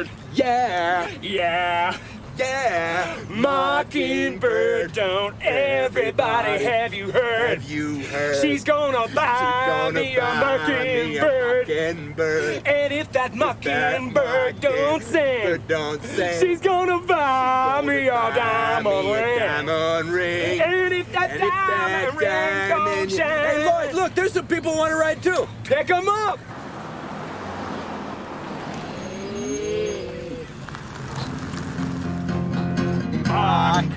Mockingbird. Yeah, Yeah. yeah. Mockingbird, don't everybody have you heard? Have you heard? She's gonna buy me a mockingbird. Mockingbird. And if that mockingbird don't sing, don't sing. she's gonna buy me a diamond ring. Diamond ring. And if that diamond ring don't shine, Hey, Lloyd, look, there's some people who want to ride too. pick 'em up. Bye.